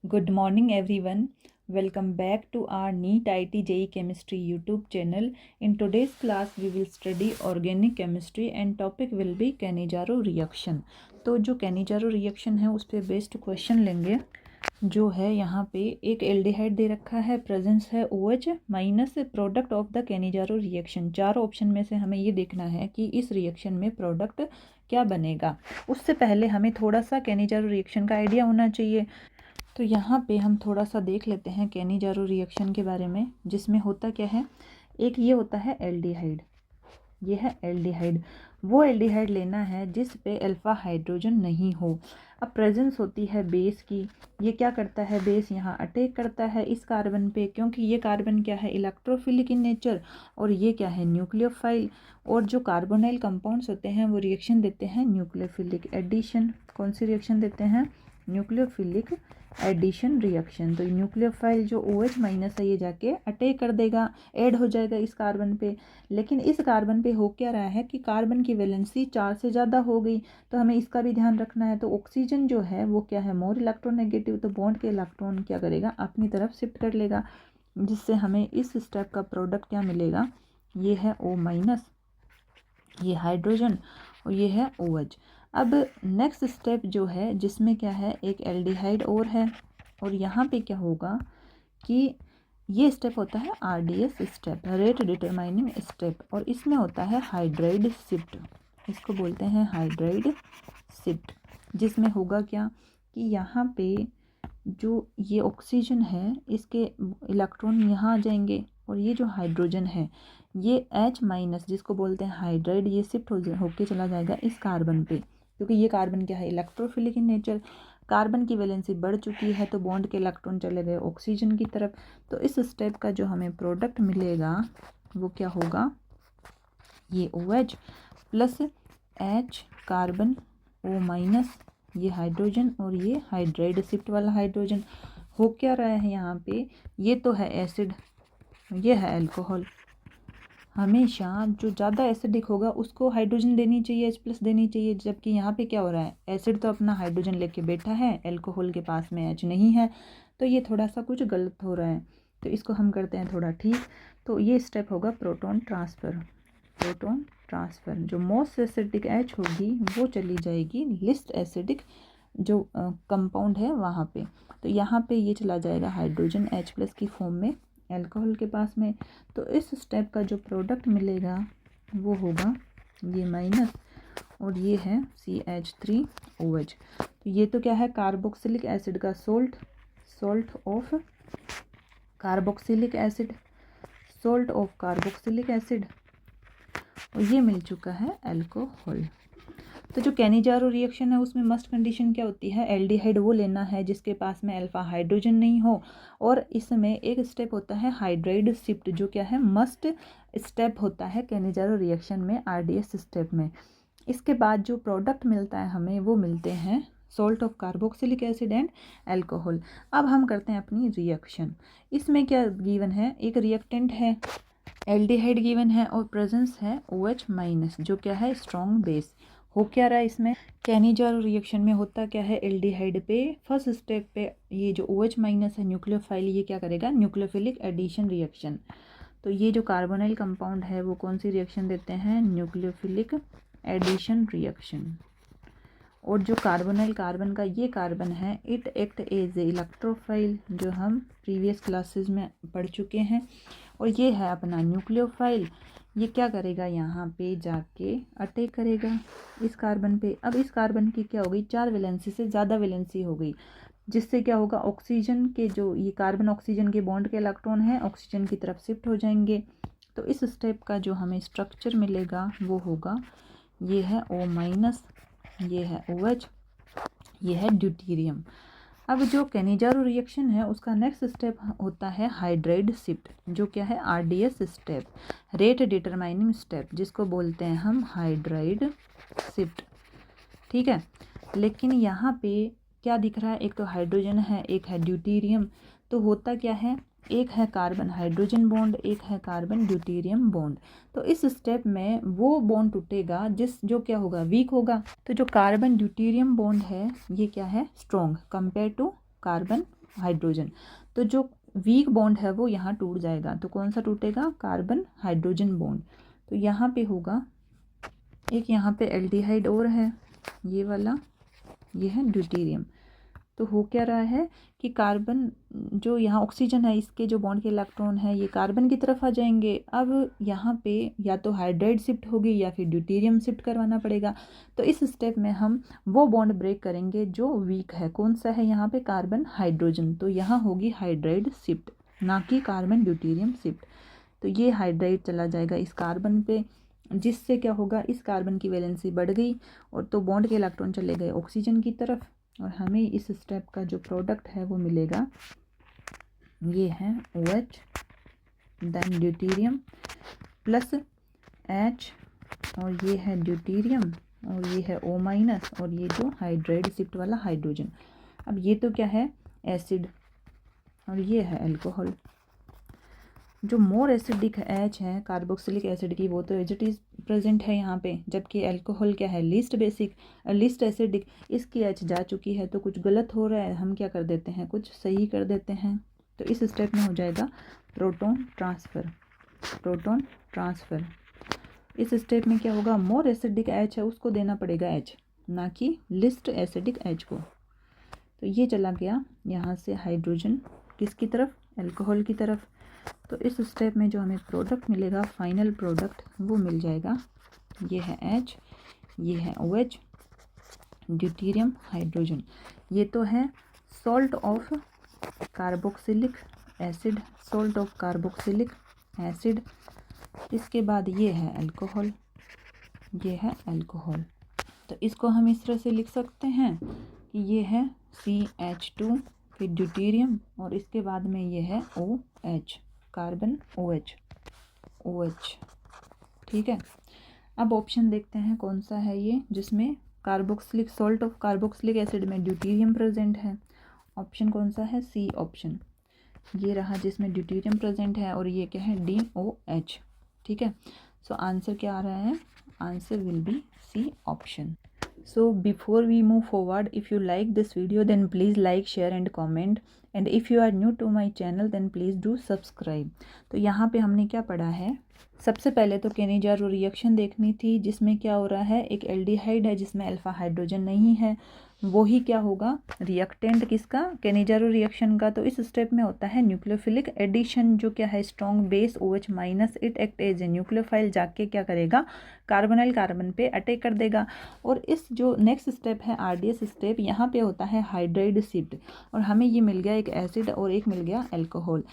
Good morning everyone. Welcome back to our NEET IT JEE Chemistry YouTube channel. In today's class we will study organic chemistry and topic will be Cannizzaro reaction. तो जो Cannizzaro reaction है उस पर based question लेंगे। जो है यहाँ पे एक एल्डिहाइड दे रखा है, प्रेजेंस है OH minus product of the Cannizzaro reaction. चार ऑप्शन में से हमें ये देखना है कि इस रिएक्शन में प्रोडक्ट क्या बनेगा। उससे पहले हमें थोड़ा सा Cannizzaro रिएक्शन का आइडिया होना चाहिए। तो यहाँ पे हम थोड़ा सा देख लेते हैं Cannizzaro रिएक्शन के बारे में, जिसमें होता क्या है। एक ये होता है एल्डिहाइड, ये है एल्डिहाइड। वो एल्डिहाइड लेना है जिस पे अल्फा हाइड्रोजन नहीं हो। अब प्रेजेंस होती है बेस की। ये क्या करता है, बेस यहाँ अटैक करता है इस कार्बन पे, क्योंकि ये कार्बन क्या है, इलेक्ट्रोफिलिक इन नेचर, और ये क्या है, न्यूक्लियोफाइल। और जो कार्बोनाइल कंपाउंड्स होते हैं वो रिएक्शन देते हैं न्यूक्लियोफिलिक एडिशन। कौन सी रिएक्शन देते हैं, न्यूक्लियोफिलिक एडिशन रिएक्शन। तो न्यूक्लियोफाइल जो OH माइनस है ये जाके अटैक कर देगा, ऐड हो जाएगा इस कार्बन पे। लेकिन इस कार्बन पे हो क्या रहा है कि कार्बन की वैलेंसी 4 से ज़्यादा हो गई, तो हमें इसका भी ध्यान रखना है। तो ऑक्सीजन जो है वो क्या है, मोर इलेक्ट्रोनेगेटिव, तो बॉन्ड के इलेक्ट्रॉन क्या करेगा, अपनी तरफ शिफ्ट कर लेगा, जिससे हमें इस स्टेप का प्रोडक्ट क्या मिलेगा, ये है O माइनस, ये हाइड्रोजन, और ये है OH। अब नेक्स्ट स्टेप जो है जिसमें क्या है, एक एल्डिहाइड और है, और यहाँ पे क्या होगा कि ये स्टेप होता है RDS step, rate determining step, और इसमें होता है हाइड्राइड शिफ्ट। इसको बोलते हैं हाइड्राइड शिफ्ट, जिसमें होगा क्या कि यहाँ पे जो ये ऑक्सीजन है इसके इलेक्ट्रॉन यहाँ आ जाएंगे, और ये जो हाइड्रोजन है ये H माइनस जिसको बोलते हैं हाइड्राइड, ये शिफ्ट होके चला जाएगा इस कार्बन पे, क्योंकि ये कार्बन क्या है, इलेक्ट्रोफिलिक इन नेचर। कार्बन की वैलेंसी बढ़ चुकी है तो बॉन्ड के इलेक्ट्रॉन चले गए ऑक्सीजन की तरफ। तो इस स्टेप का जो हमें प्रोडक्ट मिलेगा वो क्या होगा, ये OH plus H carbon, O minus, ये हाइड्रोजन, और ये हाइड्राइड शिफ्ट वाला हाइड्रोजन। हो क्या रहा है यहाँ पे, ये तो है एसिड, ये है अल्कोहल। हमेशा जो ज़्यादा एसिडिक होगा उसको हाइड्रोजन देनी चाहिए, H+ देनी चाहिए, जबकि यहाँ पे क्या हो रहा है, एसिड तो अपना हाइड्रोजन लेके बैठा है, अल्कोहल के पास में H नहीं है, तो ये थोड़ा सा कुछ गलत हो रहा है। तो इसको हम करते हैं थोड़ा ठीक। तो ये स्टेप होगा प्रोटॉन ट्रांसफ़र। प्रोटॉन ट्रांसफ़र, जो मोस्ट एसिडिक H होगी वो चली जाएगी लिस्ट एसिडिक जो कंपाउंड है वहाँ पे। तो यहाँ पे ये चला जाएगा हाइड्रोजन H+ की फॉर्म में अल्कोहल के पास में। तो इस स्टेप का जो प्रोडक्ट मिलेगा वो होगा ये माइनस, और ये है CH3OH। तो ये तो क्या है, कार्बोक्सिलिक एसिड का salt, salt of carboxylic acid, salt of carboxylic acid, और ये मिल चुका है अल्कोहल। तो जो कैनिजारो रिएक्शन है उसमें मस्ट कंडीशन क्या होती है, एल्डिहाइड वो लेना है जिसके पास में अल्फा हाइड्रोजन नहीं हो, और इसमें एक स्टेप होता है हाइड्राइड शिफ्ट, जो क्या है, मस्ट स्टेप होता है कैनिजारो रिएक्शन में, RDS स्टेप में। इसके बाद जो प्रोडक्ट मिलता है हमें वो मिलते हैं salt of carboxylic acid and alcohol. अब हम करते हैं अपनी रिएक्शन। इसमें क्या गिवन है, एक रिएक्टेंट है, एल्डिहाइड गिवन है, और प्रेजेंस है OH माइनस, जो क्या है, स्ट्रॉन्ग बेस। हो क्या रहा है इसमें, कैनिजारो रिएक्शन में होता क्या है, एल्डिहाइड पे फर्स्ट स्टेप पे ये जो OH माइनस है न्यूक्लियोफाइल, ये क्या करेगा, न्यूक्लियोफिलिक एडिशन रिएक्शन। तो ये जो कार्बोनाइल कंपाउंड है वो कौन सी रिएक्शन देते हैं, न्यूक्लियोफिलिक एडिशन रिएक्शन। और जो कार्बोनाइल कार्बन का ये कार्बन है, it act as a electrophile, जो हम प्रीवियस क्लासेस में पढ़ चुके हैं। और ये है अपना न्यूक्लियोफाइल, ये क्या करेगा, यहाँ पे जाके अटैक करेगा इस कार्बन पे। अब इस कार्बन की क्या हो गई, 4 वैलेंसी से ज़्यादा वैलेंसी हो गई, जिससे क्या होगा, ऑक्सीजन के जो ये कार्बन ऑक्सीजन के बॉन्ड के इलेक्ट्रॉन है ऑक्सीजन की तरफ शिफ्ट हो जाएंगे। तो इस स्टेप का जो हमें स्ट्रक्चर मिलेगा वो होगा, ये है O माइनस, ये है OH, ये है ड्यूटीरियम। अब जो कैनिजारो रिएक्शन है उसका नेक्स्ट स्टेप होता है हाइड्राइड शिफ्ट, जो क्या है, RDS step, rate determining step, जिसको बोलते हैं हम हाइड्राइड शिफ्ट। ठीक है, लेकिन यहाँ पे क्या दिख रहा है, एक तो हाइड्रोजन है, एक है ड्यूटीरियम। तो होता क्या है, एक है कार्बन हाइड्रोजन बॉन्ड, एक है कार्बन ड्यूटीरियम बॉन्ड। तो इस स्टेप में वो बॉन्ड टूटेगा जो क्या होगा, वीक होगा। तो जो कार्बन ड्यूटीरियम बॉन्ड है ये क्या है, strong compare to carbon hydrogen. तो जो वीक बॉन्ड है वो यहाँ टूट जाएगा। तो कौन सा टूटेगा? Carbon hydrogen bond. तो यहाँ पे होगा एक, यहाँ पे एल्डिहाइड और है, ये वाला, ये है ड्यूटेरियम। तो हो क्या रहा है कि कार्बन जो यहाँ ऑक्सीजन है, इसके जो बॉन्ड के इलेक्ट्रॉन है ये कार्बन की तरफ आ जाएंगे। अब यहाँ पे या तो हाइड्राइड शिफ्ट होगी या फिर ड्यूटेरियम शिफ्ट करवाना पड़ेगा। तो इस स्टेप में हम वो बॉन्ड ब्रेक करेंगे जो वीक है। कौन सा है यहाँ पे? Carbon hydrogen. तो यहाँ होगी हाइड्राइड शिफ्ट, ना कि कार्बन ड्यूटेरियम शिफ्ट। तो ये हाइड्राइड चला जाएगा इस कार्बन पे, जिससे क्या होगा, इस कार्बन की वैलेंसी बढ़ गई और तो बॉन्ड के इलेक्ट्रॉन चले गए ऑक्सीजन की तरफ। और हमें इस स्टेप का जो प्रोडक्ट है वो मिलेगा, ये है OH, then deuterium plus H, और ये है ड्यूटेरियम, और ये है O माइनस, और ये जो हाइड्राइड शिफ्ट वाला हाइड्रोजन। अब ये तो क्या है? एसिड, और ये है अल्कोहल। जो मोर एसिडिक H है कार्बोक्सिलिक एसिड की, वो तो एज इट इज़ प्रेजेंट है यहाँ पे, जबकि अल्कोहल क्या है? Least basic, least acidic. इसकी H जा चुकी है, तो कुछ गलत हो रहा है, हम क्या कर देते हैं? कुछ सही कर देते हैं। तो इस स्टेप में हो जाएगा प्रोटॉन ट्रांसफ़र, प्रोटॉन ट्रांसफ़र। इस स्टेप में क्या होगा? मोर एसिडिक H है उसको देना पड़ेगा H, ना कि लिस्ट एसिडिक H को। तो ये चला गया यहाँ से हाइड्रोजन किसकी तरफ? अल्कोहल की तरफ। तो इस स्टेप में जो हमें प्रोडक्ट मिलेगा, फाइनल प्रोडक्ट, वो मिल जाएगा, ये है H, ये है OH, ड्यूटेरियम हाइड्रोजन। ये तो है salt of carboxylic acid, salt of carboxylic acid. इसके बाद ये है अल्कोहल, ये है अल्कोहल। तो इसको हम इस तरह से लिख सकते हैं कि ये है CH2, फिर ड्यूटेरियम, और इसके बाद में ये है OH, कार्बन OH, OH। ठीक है। अब ऑप्शन देखते हैं कौन सा है ये, जिसमें carboxylic, salt of carboxylic acid में ड्यूटेरियम प्रेजेंट है। ऑप्शन कौन सा है? C option. ये रहा जिसमें ड्यूटेरियम प्रेजेंट है, और ये क्या है? DOH। ठीक है। सो आंसर क्या आ रहा है? Answer will be C option. So before we move forward, if you like this video then please like, share and comment, and if you are new to my channel then please do subscribe. तो यहाँ पे हमने क्या पढ़ा है? सबसे पहले तो केनिजारो रिएक्शन देखनी थी, जिसमें क्या हो रहा है, एक एल्डिहाइड है जिसमें अल्फा हाइड्रोजन नहीं है, वो ही क्या होगा? रिएक्टेंट किसका? केनिजारो रिएक्शन का। तो इस स्टेप में होता है न्यूक्लियोफिलिक एडिशन, जो क्या है? Strong base OH minus, it act as a nucleophile, जाके क्या करेगा? कार्बोनाइल कार्बन पे अटैक कर देगा। और इस जो नेक्स्ट स्टेप है RDS स्टेप, यहाँ पे होता है हाइड्राइड शिफ्ट, और हमें ये मिल गया एक एसिड और एक मिल गया अल्कोहल।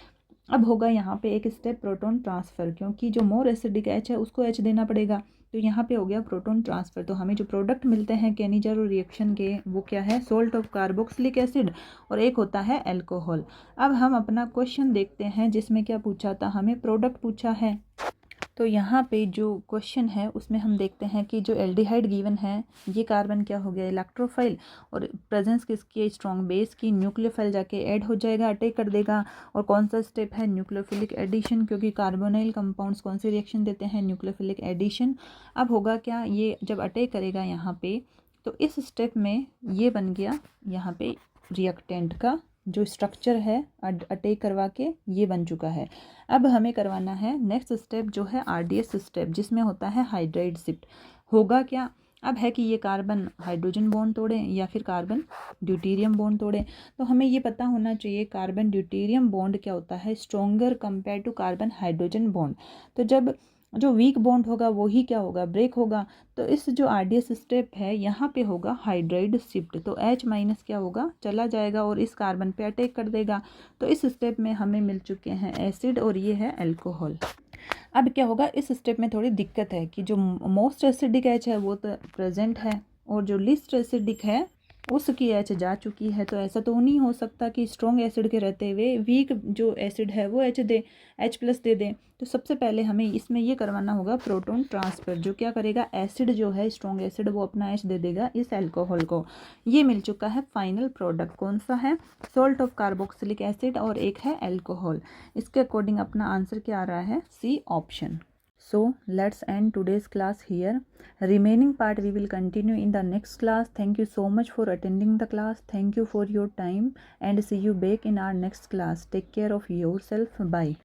अब होगा यहाँ पे एक स्टेप प्रोटॉन ट्रांसफ़र, क्योंकि जो मोर एसिडिक H है उसको H देना पड़ेगा। तो यहाँ पे हो गया प्रोटॉन ट्रांसफ़र। तो हमें जो प्रोडक्ट मिलते हैं केनिजारो रिएक्शन के, वो क्या है? सॉल्ट ऑफ कार्बोक्सिलिक एसिड, और एक होता है अल्कोहल। अब हम अपना क्वेश्चन देखते हैं, जिसमें क्या पूछा था? हमें प्रोडक्ट पूछा है। तो यहाँ पे जो क्वेश्चन है उसमें हम देखते हैं कि जो एल्डिहाइड गिवन है, ये कार्बन क्या हो गया? इलेक्ट्रोफाइल, और प्रेजेंस किसकी? स्ट्रॉन्ग बेस की। न्यूक्लियोफाइल जाके ऐड हो जाएगा, अटैक कर देगा। और कौन सा स्टेप है? न्यूक्लियोफिलिक एडिशन, क्योंकि कार्बोनाइल कंपाउंड्स कौन सी रिएक्शन देते हैं? Nucleophilic addition. अब होगा क्या? ये जब अटैक करेगा यहाँ पे, तो इस स्टेप में ये बन गया यहाँ पे रिएक्टेंट का जो स्ट्रक्चर है, अटैक करवा के ये बन चुका है। अब हमें करवाना है नेक्स्ट स्टेप, जो है RDS स्टेप, जिसमें होता है हाइड्राइड शिफ्ट। होगा क्या? अब है कि ये कार्बन हाइड्रोजन बॉन्ड तोड़े या फिर कार्बन ड्यूटेरियम बॉन्ड तोड़े। तो हमें ये पता होना चाहिए कार्बन ड्यूटेरियम बॉन्ड क्या होता है? Stronger compare to carbon hydrogen bond. तो जब जो वीक बॉन्ड होगा वही क्या होगा? ब्रेक होगा। तो इस जो RDS स्टेप है, यहाँ पे होगा हाइड्राइड शिफ्ट। तो H माइनस क्या होगा? चला जाएगा और इस कार्बन पे अटैक कर देगा। तो इस स्टेप में हमें मिल चुके हैं एसिड, और ये है अल्कोहल। अब क्या होगा? इस स्टेप में थोड़ी दिक्कत है कि जो मोस्ट एसिडिक H है वो तो प्रेजेंट है, और जो लिस्ट एसिडिक है उसकी H जा चुकी है। तो ऐसा तो नहीं हो सकता कि स्ट्रॉन्ग एसिड के रहते हुए वीक जो एसिड है वो H प्लस दे दें। तो सबसे पहले हमें इसमें ये करवाना होगा प्रोटॉन ट्रांसफ़र, जो क्या करेगा? एसिड जो है, स्ट्रॉन्ग एसिड, वो अपना H दे देगा इस अल्कोहल को। ये मिल चुका है फाइनल प्रोडक्ट। कौन सा है? सॉल्ट ऑफ कार्बोक्सिलिक एसिड, और एक है अल्कोहल। इसके अकॉर्डिंग अपना आंसर क्या आ रहा है? C option. So let's end today's class here. Remaining part we will continue in the next class. Thank you so much for attending the class. Thank you for your time and see you back in our next class. Take care of yourself. Bye.